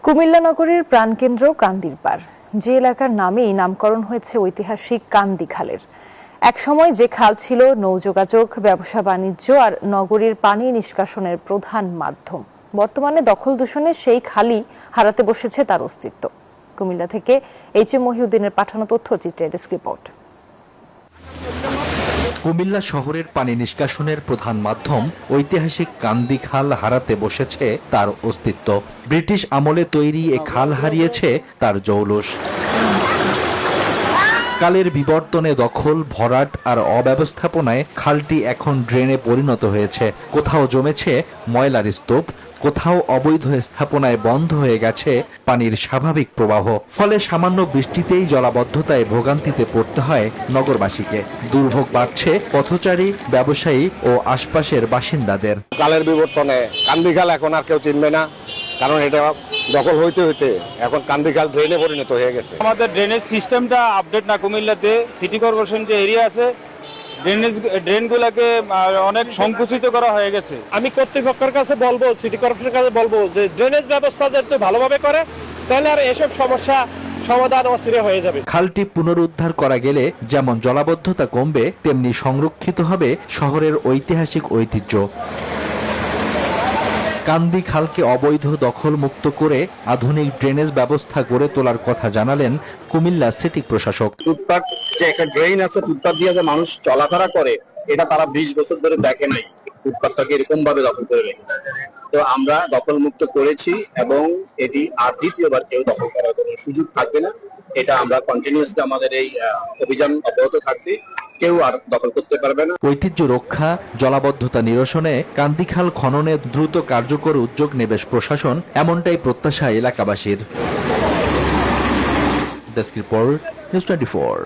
কুমিল্লা নগরীর প্রাণকেন্দ্র কান্দির পাড়, যে এলাকার নামেই নামকরণ হয়েছে ঐতিহাসিক কান্দি খালের। একসময় যে খাল ছিল নৌযোগাযোগ, ব্যবসা বাণিজ্য আর নগরীর পানি নিষ্কাশনের প্রধান মাধ্যম, বর্তমানে দখল দূষণে সেই খালই হারাতে বসেছে তার অস্তিত্ব। কুমিল্লা থেকে এইচ.এম. মহিউদ্দিনের পাঠানো তথ্যচিত্রের ডেস্ক রিপোর্ট। কুমিল্লা শহরের পানি নিষ্কাশনের প্রধান মাধ্যম ঐতিহাসিক কান্দি খাল হারাতে বসেছে তার অস্তিত্ব। ব্রিটিশ আমলে তৈরি এ খাল হারিয়েছে তার জৌলুস। কালের বিবর্তনে দখল, ভরাট আর অব্যবস্থাপনায় খালটি এখন ড্রেনে পরিণত হয়েছে। কোথাও জমেছে ময়লার স্তূপ, কোথাও অবৈধ স্থাপনায় বন্ধ হয়ে গেছে পানির স্বাভাবিক প্রবাহ। ফলে সামান্য বৃষ্টিতেই জলাবদ্ধতায় ভোগান্তিতে পড়তে হয় নগরবাসীকে। দুর্ভোগ বাড়ছে পথচারী, ব্যবসায়ী ও আশপাশের বাসিন্দাদের। কালের বিবর্তনে কান্দি খাল এখন আর কেউ চিনবে না, কারণ এটা দখল হইতে হইতে এখন কান্দি খাল ড্রেনে পরিণত হয়ে গেছে। আমাদের ড্রেনেজ সিস্টেমটা আপডেট না। কুমিল্লাতে সিটি কর্পোরেশন যে এরিয়া আছে, ড্রেনগুলোকে অনেক সংকুচিত করা হয়ে গেছে। আমি কর্তৃপক্ষের কাছে বলবো, সিটি কর্পোরেশনের কাছে বলবো যে ড্রেনেজ ব্যবস্থা যাতে ভালোভাবে করে, তাহলে আর এসব সমস্যা সমাধান অচিরে হয়ে যাবে। খালটি পুনরুদ্ধার করা গেলে যেমন জলাবদ্ধতা কমবে, তেমনি সংরক্ষিত হবে শহরের ঐতিহাসিক ঐতিহ্য। কান্দি খালকে অবৈধ দখল মুক্ত করে আধুনিক ড্রেনেজ ব্যবস্থা গড়ে তোলার কথা জানালেন কুমিল্লা সিটি প্রশাসক। ফুটপাত যে একটা ড্রেন আছে, ফুটপাত দিয়ে যে মানুষ চলাফেরা করে, এটা তারা 20 বছর ধরে দেখে নাই। ফুটপাতটাকে এরকম ভাবে দখল করে রেখেছে। তো আমরা দখল মুক্ত করেছি এবং এটি আর দ্বিতীয়বার কেউ দখল করার কোনো সুযোগ থাকবে না। এটা আমরা কন্টিনিউয়াসলি আমাদের এই অভিযান অব্যাহত থাকবে, কেউ আর দখল করতে পারবে না। ঐতিহ্য রক্ষা, জলাবদ্ধতা নিরসনে কান্দিখাল খননে দ্রুত কার্যকর উদ্যোগ নেবে প্রশাসন, এমনটাই প্রত্যাশা এলাকাবাসীর। Desk report, news 24।